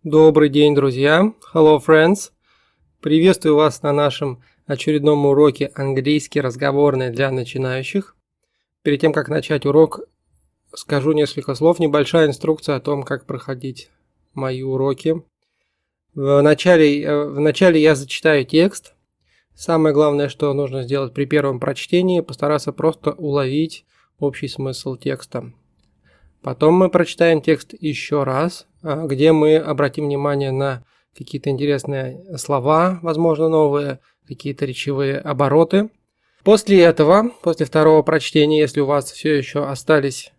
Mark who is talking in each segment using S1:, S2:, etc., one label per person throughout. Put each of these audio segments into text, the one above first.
S1: Добрый день, друзья! Hello, friends! Приветствую вас на нашем очередном уроке английский разговорный для начинающих. Перед тем, как начать урок, скажу несколько слов. Небольшая инструкция о том, как проходить мои уроки. Вначале я зачитаю текст. Самое главное, что нужно сделать при первом прочтении, постараться просто уловить общий смысл текста. Потом мы прочитаем текст еще раз, где мы обратим внимание на какие-то интересные слова, возможно, новые, какие-то речевые обороты. После этого, после второго прочтения, если у вас все еще остались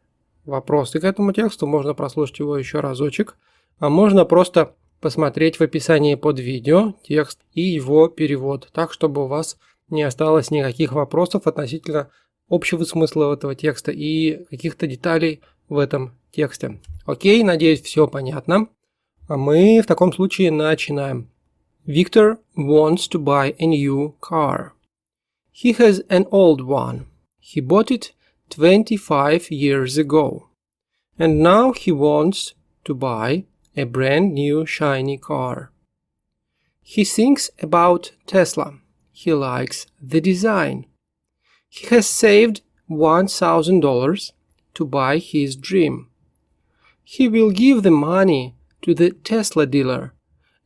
S1: вопросы к этому тексту, можно прослушать его еще разочек, а можно просто посмотреть в описании под видео текст и его перевод, так, чтобы у вас не осталось никаких вопросов относительно общего смысла этого текста и каких-то деталей в этом тексте. Окей, надеюсь, все понятно. А мы в таком случае начинаем. Victor wants to buy a new car. He has an old one. He bought it 25 years ago. And now he wants to buy a brand new shiny car. He thinks about Tesla. He likes the design. He has saved $1,000 to buy his dream. He will give the money to the Tesla dealer,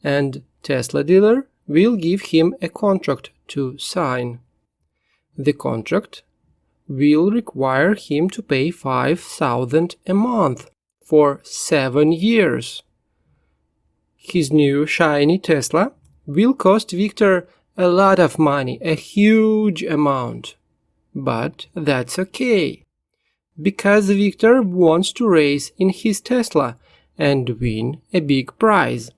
S1: and Tesla dealer will give him a contract to sign. The contract will require him to pay $5,000 a month for 7 years. His new shiny Tesla will cost Victor a lot of money, a huge amount. But that's okay, because Victor wants to race in his Tesla and win a big prize.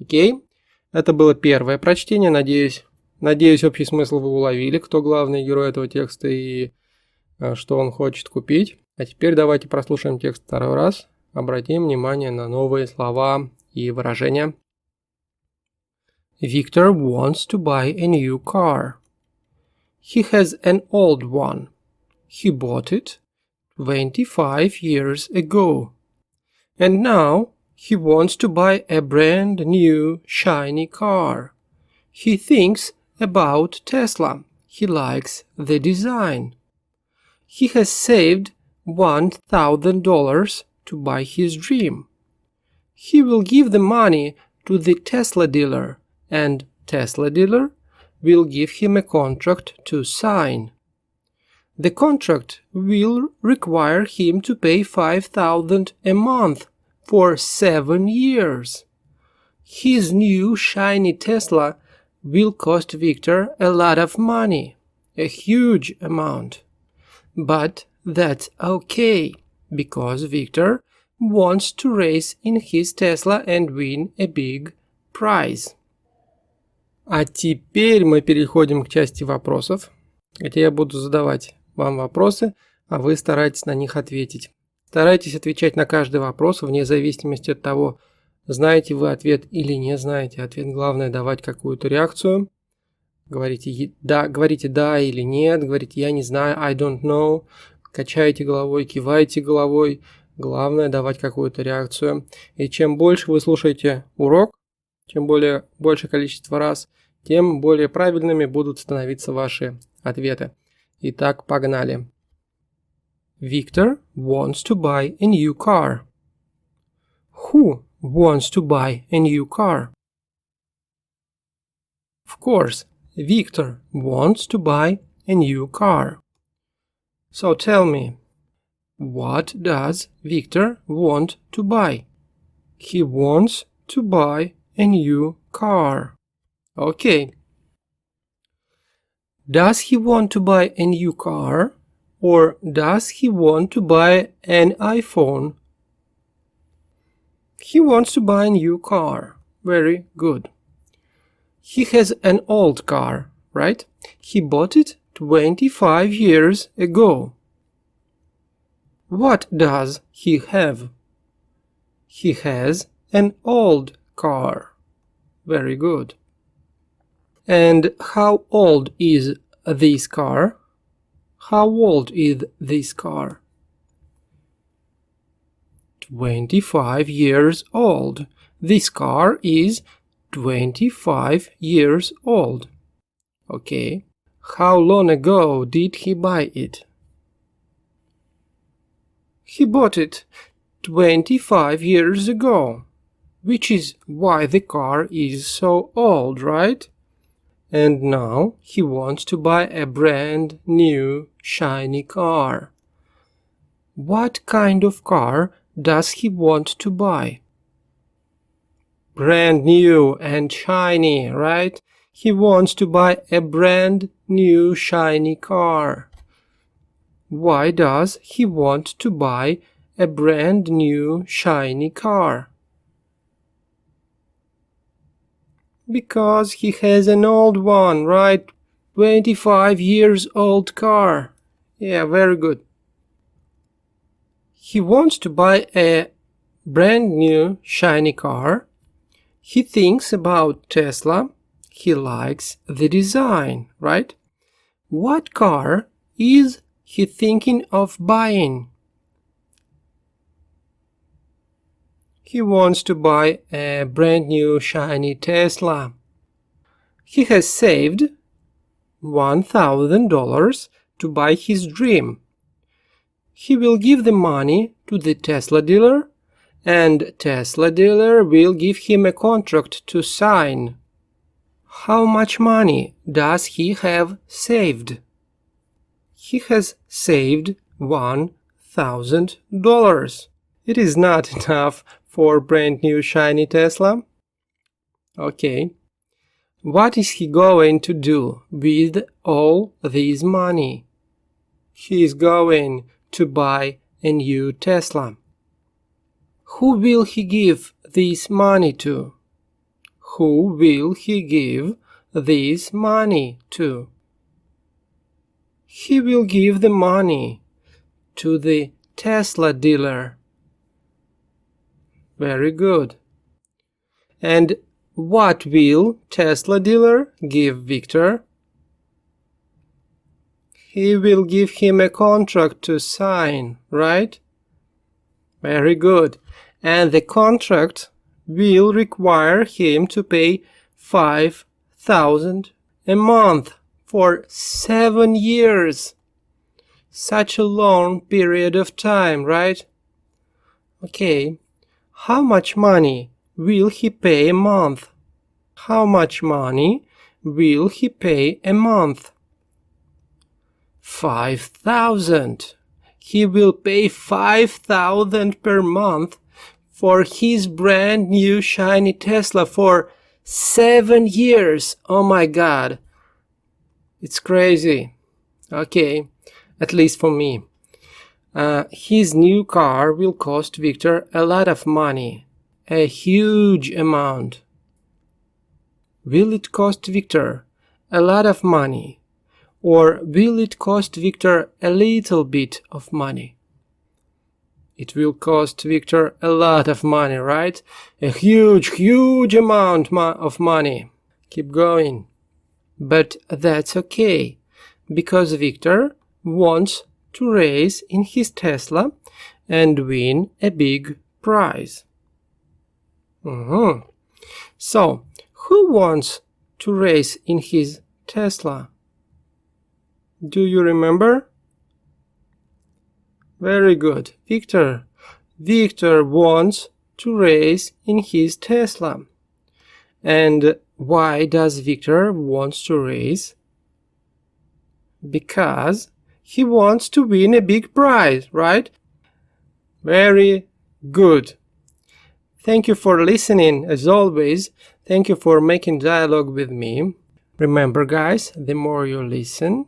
S1: Окей, это было первое прочтение. Надеюсь, общий смысл вы уловили, кто главный герой этого текста и что он хочет купить. А теперь давайте прослушаем текст второй раз. Обратим внимание на новые слова и выражения. Victor wants to buy a new car. He has an old one. He bought it 25 years ago. And now he wants to buy a brand new shiny car. He thinks about Tesla. He likes the design. He has saved $1,000 to buy his dream. He will give the money to the Tesla dealer, and Tesla dealer will give him a contract to sign. The contract will require him to pay $5,000 a month for 7 years. His new shiny Tesla will cost Victor a lot of money, a huge amount. But that's okay, because Victor wants to race in his Tesla and win a big prize. А теперь мы переходим к части вопросов, где я буду задавать вам вопросы, а вы старайтесь на них ответить. Старайтесь отвечать на каждый вопрос вне зависимости от того, знаете вы ответ или не знаете ответ. Главное давать какую-то реакцию. Говорите да или нет, говорите я не знаю, I don't know. Качайте головой, кивайте головой. Главное давать какую-то реакцию. И чем больше вы слушаете урок, чем большее количество раз, тем более правильными будут становиться ваши ответы. Итак, погнали. Victor wants to buy a new car. Who wants to buy a new car? Of course, Victor wants to buy a new car. So tell me, what does Victor want to buy? He wants to buy a new car. Okay. Does he want to buy a new car, or does he want to buy an iPhone? He wants to buy a new car. Very good. He has an old car, right? He bought it 25 years ago. What does he have? He has an old car. Very good. And how old is this car? How old is this car? 25 years old. This car is 25 years old. Okay. How long ago did he buy it? He bought it 25 years ago, which is why the car is so old, right? And now he wants to buy a brand new shiny car. What kind of car does he want to buy? Brand new and shiny, right? He wants to buy a brand new shiny car. Why does he want to buy a brand new shiny car? Because he has an old one, right? 25 years old car. Yeah, very good. He wants to buy a brand new shiny car. He thinks about Tesla. He likes the design, right? What car is he thinking of buying? He wants to buy a brand new shiny Tesla. He has saved $1,000 to buy his dream. He will give the money to the Tesla dealer, and Tesla dealer will give him a contract to sign. How much money does he have saved? He has saved $1,000. It is not enough for brand new shiny Tesla. Okay. What is he going to do with all this money? He is going to buy a new Tesla. Who will he give this money to? Who will he give this money to? He will give the money to the Tesla dealer. Very good. And what will Tesla dealer give Victor? He will give him a contract to sign, right? Very good. And the contract will require him to pay $5,000 a month for 7 years. Such a long period of time, right? Okay. How much money will he pay a month? How much money will he pay a month? 5,000. He will pay 5,000 per month for his brand new shiny Tesla for 7 years. Oh my God. It's crazy. Okay, at least for me. His new car will cost Victor a lot of money. A huge amount. Will it cost Victor a lot of money? Or will it cost Victor a little bit of money? It will cost Victor a lot of money, right? A huge amount of money. Keep going. But that's okay, because Victor wants to race in his Tesla and win a big prize. So, who wants to race in his Tesla? Do you remember? Very good. Victor. Victor wants to race in his Tesla. And why does Victor want to race? Because he wants to win a big prize, right? Very good. Thank you for listening, as always. Thank you for making dialogue with me. Remember, guys, the more you listen,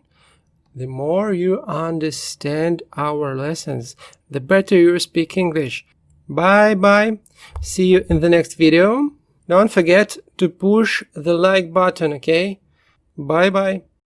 S1: the more you understand our lessons, the better you speak English. Bye. See you in the next video. Don't forget to push the like button, okay? Bye.